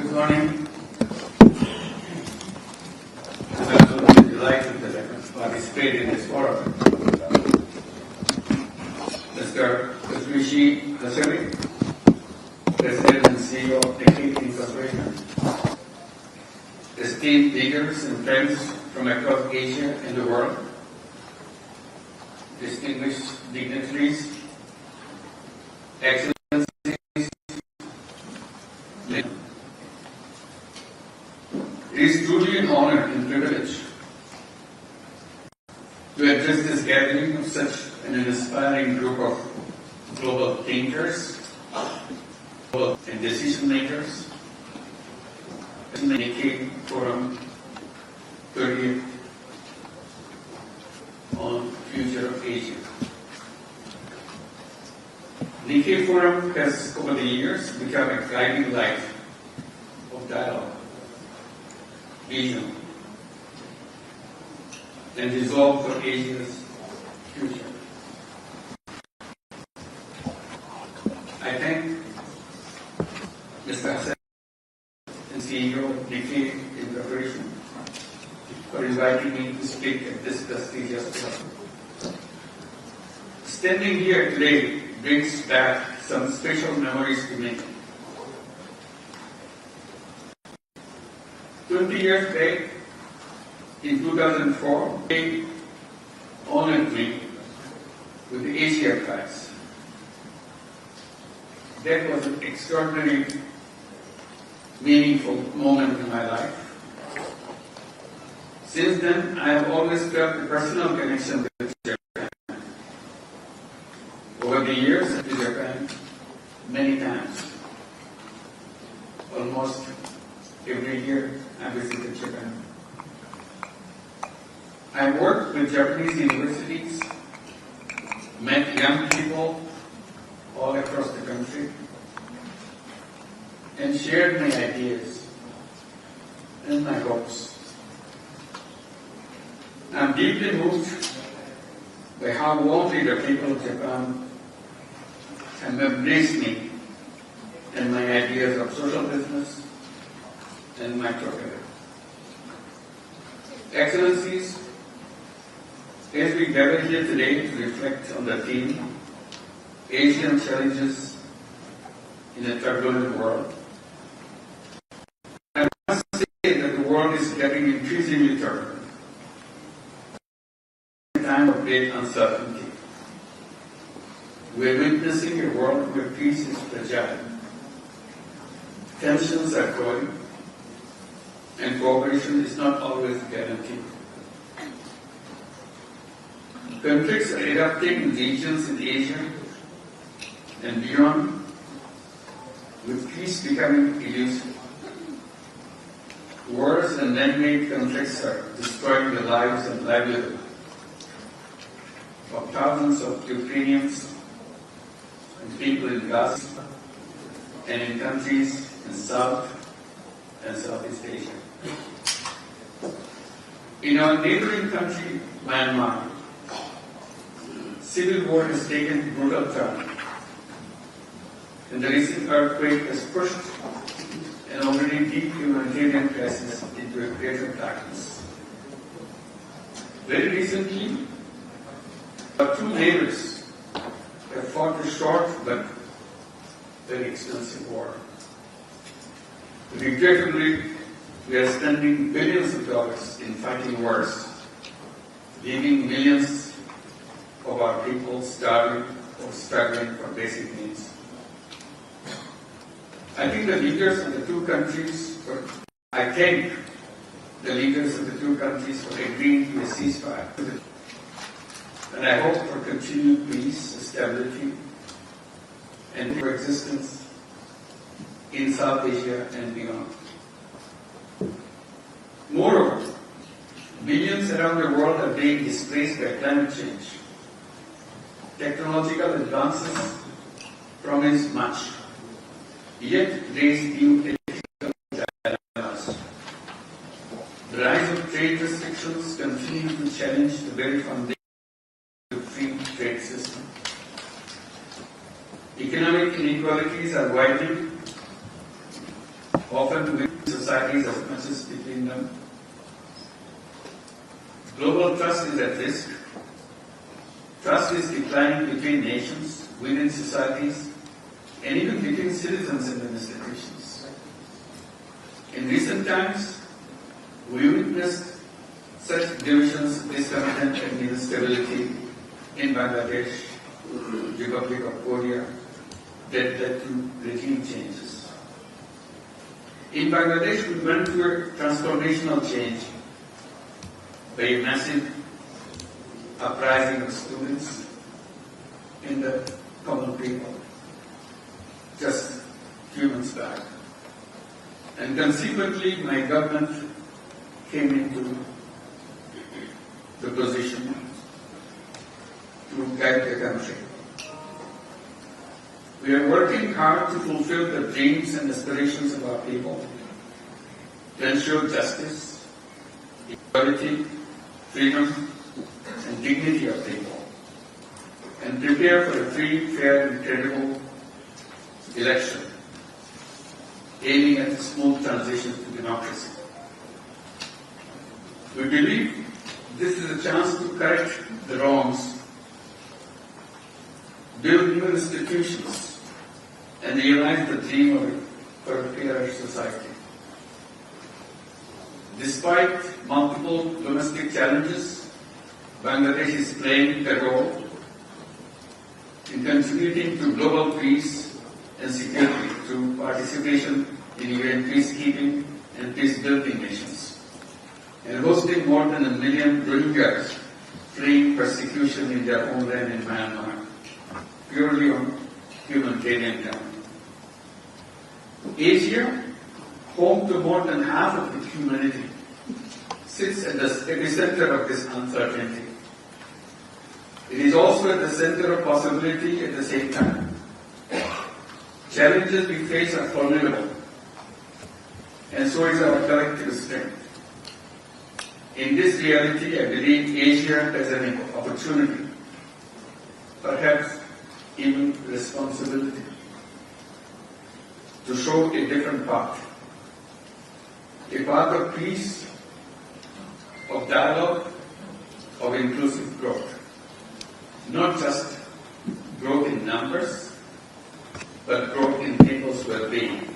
Good morning. I'm absolutely delighted that I can participate in this forum. Mr. Rishi Hasari, President and CEO of Nikkei Incorporation, esteemed leaders and friends from across Asia and the world, distinguished dignitaries, excellencies, it is truly an honor and privilege to address this gathering of such an inspiring group of global thinkers and decision makers at the Nikkei Forum 30th on Future of Asia. Nikkei Forum has over the years become a guiding light of dialogue, vision, and resolve for Asia's future. I thank Mr. Hassan and CEO of Nikkei Incorporation for inviting me to speak at this prestigious forum. Standing here today brings back some special memories to me. 20 years back, in 2004, they honored me with the Asia Prize. That was an extraordinary, meaningful moment in my life. Since then, I have always felt a personal connection with Japan. Over the years, I've been to Japan many times. Almost every year, I visited Japan. I worked with Japanese universities, met young people all across the country, and shared my ideas and my hopes. I'm deeply moved by how warmly the people of Japan have embraced me and my ideas of social business and microcredit. Excellencies, as we gather here today to reflect on the theme, Asian challenges in a turbulent world, I must say that the world is getting increasingly turbulent. A time of great uncertainty. We are witnessing a world where peace is fragile. Tensions are growing, and cooperation is not always guaranteed. Conflicts are erupting in regions in Asia and beyond, with peace becoming elusive. Wars and man-made conflicts are destroying the lives and livelihood of thousands of Ukrainians and people in Gaza and in countries in South and Southeast Asia. In our neighboring country, Myanmar, civil war has taken a brutal turn, and the recent earthquake has pushed an already deep humanitarian crisis into a greater darkness. Very recently, our two neighbors have fought a short but very expensive war. Regrettably, we are spending billions of dollars in fighting wars, leaving millions of our people starving or struggling for basic needs. I thank the leaders of the two countries for agreeing to a ceasefire. And I hope for continued peace, stability, and coexistence in South Asia and beyond. Moreover, millions around the world are being displaced by climate change. Technological advances promise much, yet raise new ethical dilemmas. The rise of trade restrictions continue to challenge the very foundation of the free trade system. Economic inequalities are widening, often within societies as much as between them. Global trust is at risk. Trust is declining between nations, within societies, and even between citizens and institutions. In recent times, we witnessed such divisions, discontent, and instability in Bangladesh, Republic of Korea, that led to regime changes. In Bangladesh, we went through a transformational change by a massive uprising of students in the common people just few months back. And consequently, my government came into the position to guide the country. We are working hard to fulfill the dreams and aspirations of our people, to ensure justice, equality, freedom, and dignity of people, and prepare for a free, fair, and credible election, aiming at a smooth transition to democracy. We believe this is a chance to correct the wrongs, build new institutions, and realize the dream for a fairer society. Despite multiple domestic challenges, Bangladesh is playing a role in contributing to global peace and security through participation in UN peacekeeping and peace-building missions, and hosting more than 1 million Rohingyas fleeing persecution in their homeland in Myanmar, purely on humanitarian ground. Asia, home to more than half of the humanity, sits at the epicenter of this uncertainty. It is also at the center of possibility at the same time. Challenges we face are formidable, and so is our collective strength. In this reality, I believe Asia has an opportunity, perhaps even responsibility, to show a different path. A path of peace, of dialogue, of inclusive growth. Not just growth in numbers, but growth in people's well-being,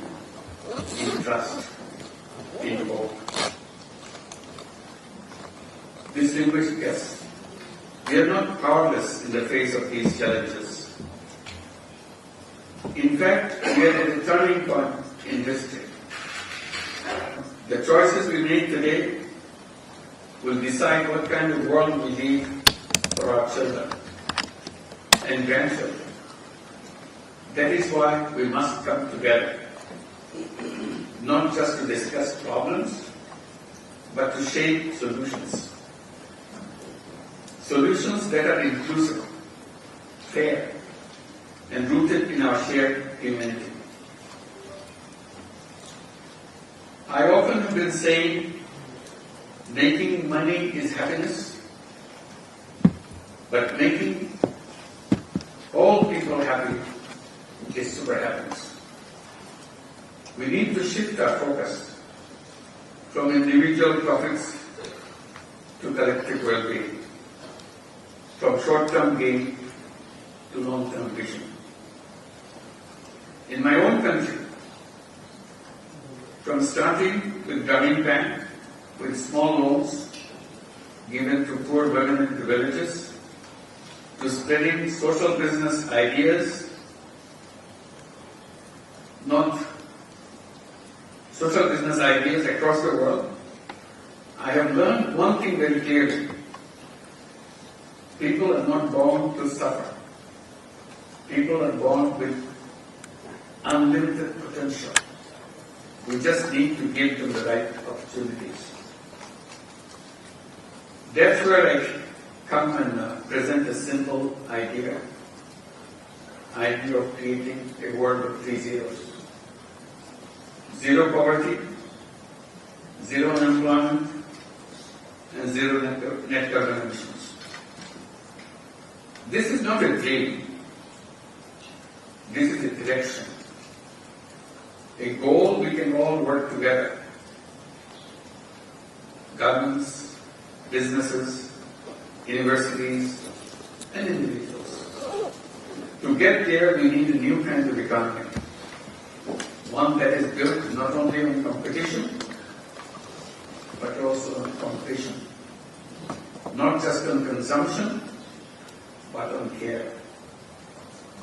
in trust, in hope. Distinguished guests, we are not powerless in the face of these challenges. In fact, we are at a turning point in history. The choices we make today will decide what kind of world we leave for our children and grandchildren. That is why we must come together, not just to discuss problems, but to shape solutions. Solutions that are inclusive, fair, and rooted in our shared humanity. I often have been saying, making money is happiness, but making all people happy is super happiness. We need to shift our focus from individual profits to collective well-being, from short-term gain to long-term vision. In my own country, from starting with Grameen Bank, with small loans given to poor women in the villages, to spreading social business ideas, social business ideas across the world, I have learned one thing very clearly. People are not born to suffer. People are born with unlimited potential. We just need to give them the right opportunities. That's where I come and present a simple idea of creating a world of 3 zeros. Zero poverty, zero unemployment, and zero net carbon emissions. This is not a dream. This is a direction. a goal we can all work together. Governments, businesses, universities, and individuals. To get there, we need a new kind of economy. One that is built not only on competition, but also on competition. Not just on consumption, but on care.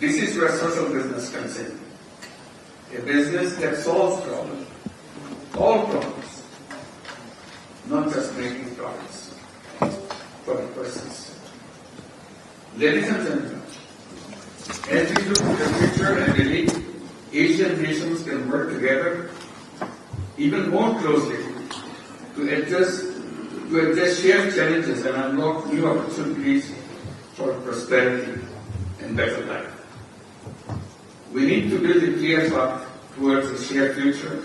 This is where social business comes in. A business that solves problems, all problems, not just making profits for the persons. Ladies and gentlemen, as we look to the future, I believe Asian nations can work together even more closely to address shared challenges and unlock new opportunities for prosperity and better life. We need to build a clear path towards a shared future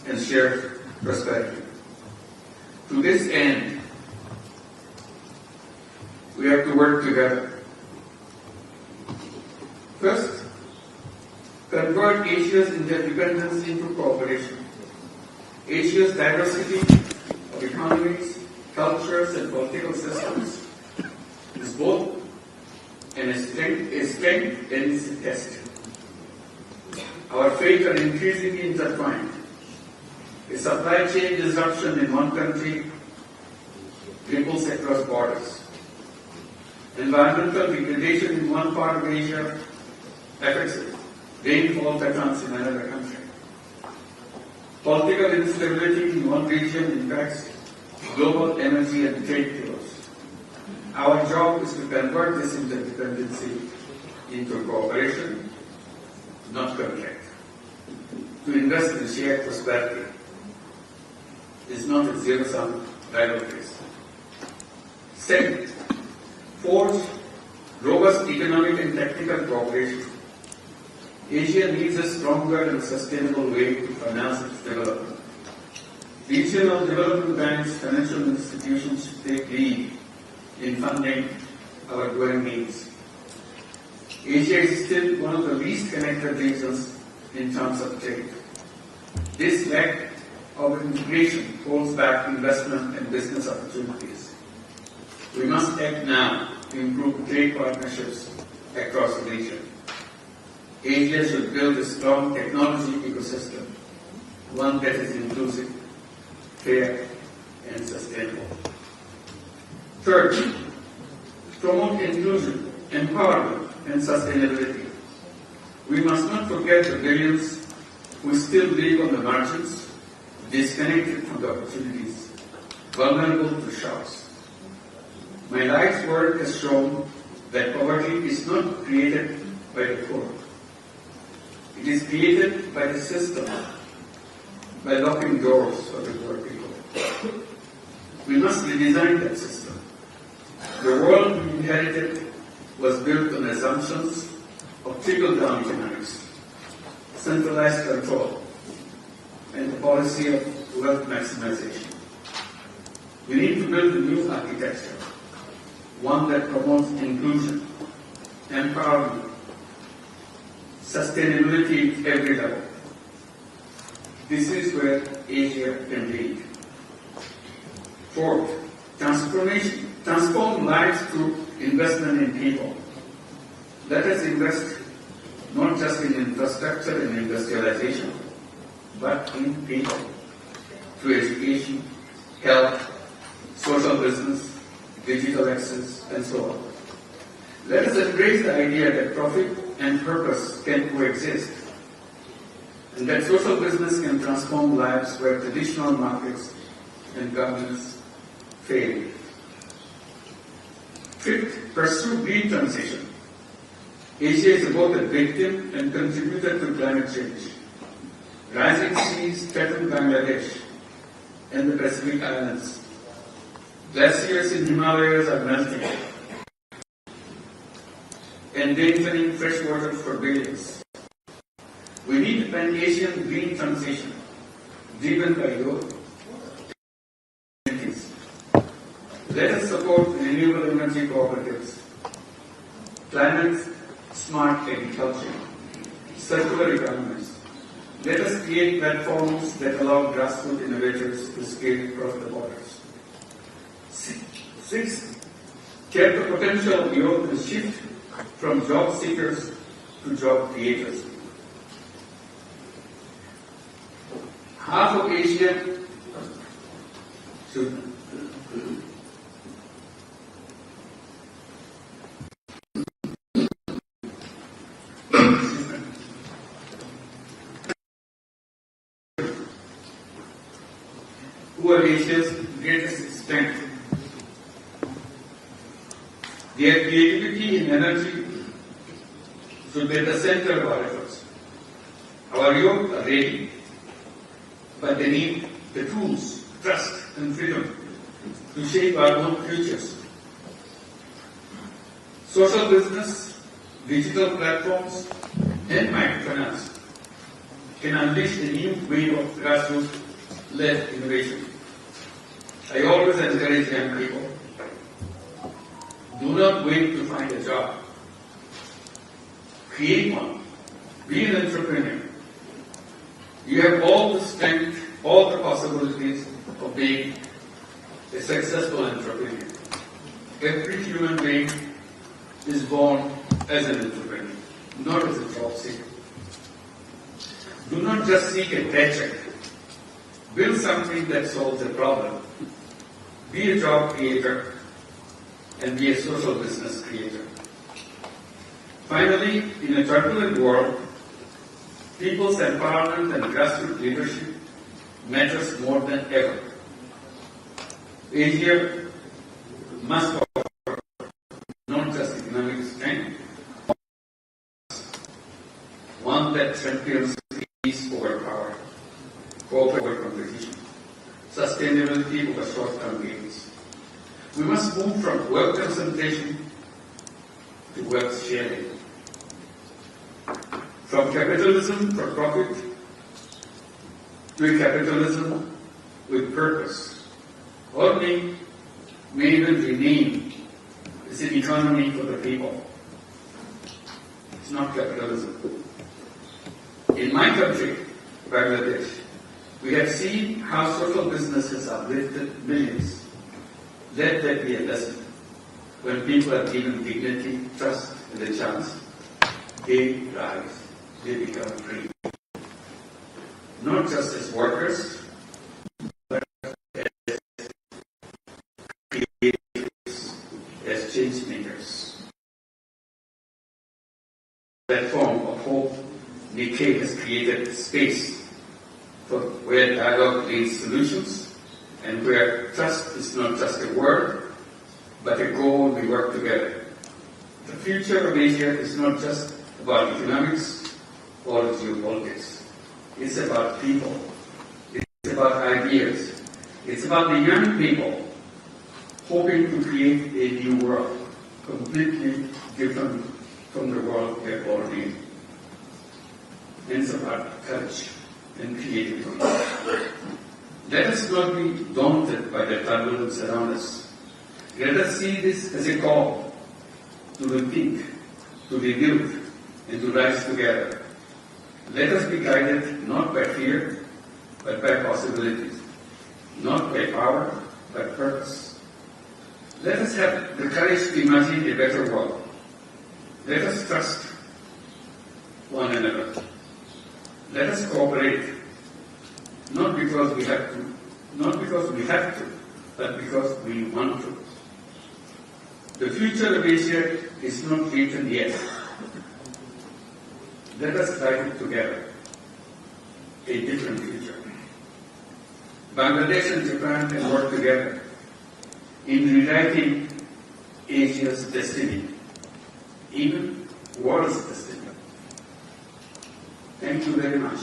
and shared prosperity. To this end, we have to work together. First, convert Asia's interdependence into cooperation. Asia's diversity of economies, cultures, and political systems is both a strength and is a test. Our fates are increasingly intertwined. A supply chain disruption in one country ripples across borders. Environmental degradation in one part of Asia affects rainfall patterns in another country. Political instability in one region impacts global energy and trade flows. Our job is to convert this interdependency into cooperation, not conflict. To invest in shared prosperity is not a zero-sum rivalries. Second, forge robust economic and technical cooperation. Asia needs a stronger and sustainable way to finance its development. Regional development banks, financial institutions should take lead in funding our growing needs. Asia is still one of the least connected regions in terms of trade. This lack of integration holds back investment and business opportunities. We must act now to improve trade partnerships across the region. Asia should build a strong technology ecosystem, one that is inclusive, fair, and sustainable. Third, promote inclusion, empowerment, and sustainability. We must not forget the billions who still live on the margins, disconnected from the opportunities, vulnerable to shocks. My life's work has shown that poverty is not created by the poor. It is created by the system, by locking doors for the poor people. We must redesign that system. The world we inherited was built on assumptions of trickle-down economics, centralized control, and the policy of wealth maximization. We need to build a new architecture, one that promotes inclusion, empowerment, sustainability at every level. This is where Asia can lead. Fourth, transform lives through investment in people. Let us invest not just in infrastructure and industrialization, but in people, through education, health, social business, digital access, and so on. Let us embrace the idea that profit and purpose can coexist, and that social business can transform lives where traditional markets and governments fail. Fifth, pursue green transition. Asia is both a victim and contributor to climate change. Rising seas threaten Bangladesh and the Pacific Islands. Glaciers in Himalayas are melting, endangering fresh water for billions. We need a pan-Asian green transition driven by youth. Let us support renewable energy cooperatives, climate-smart agriculture, circular economies, Let us create platforms that allow grassroots innovators to scale across the borders. Six, tap the potential of youth to shift from job seekers to job creators. Half of Asia should who are Asia's greatest strength. Their creativity and energy should be at the center of our efforts. Our youth are ready, but they need the tools, trust, and freedom to shape our own futures. Social business, digital platforms, and microfinance can unleash a new wave of grassroots-led innovation. I always encourage young people, do not wait to find a job. Create one. Be an entrepreneur. You have all the strength, all the possibilities of being a successful entrepreneur. Every human being is born as an entrepreneur, not as a job seeker. Do not just seek a paycheck. Build something that solves a problem. Be a job creator and be a social business creator. Finally, in a turbulent world, people's empowerment and grassroots leadership matters more than ever. Asia must offer not just economic strength, one that champions peace over power, cooperation over competition, sustainability over short-term gains. We must move from wealth concentration to wealth sharing, from capitalism for profit to a capitalism with purpose, or may even rename as an economy for the people. It's not capitalism. In my country, Bangladesh, we have seen how social businesses have lifted millions. Let that be a lesson. When people are given dignity, trust, and a chance, they rise, they become free. Not just as workers, but as creators, as change makers. Platform of hope, Nikkei has created a space for where dialogue leads solutions, and where trust is not just a word, but a goal we work together. The future of Asia is not just about economics or geopolitics. It's about people. It's about ideas. It's about the young people hoping to create a new world, completely different from the world we have already in. And it's about courage and creativity. Let us not be daunted by the turbulence around us. Let us see this as a call to rethink, to rebuild, and to rise together. Let us be guided not by fear, but by possibilities. Not by power, but purpose. Let us have the courage to imagine a better world. Let us trust one another. Let us cooperate. Not because we have to, but because we want to. The future of Asia is not written yet. Let us write it together. A different future. Bangladesh and Japan can work together in rewriting Asia's destiny, even world's destiny. Thank you very much.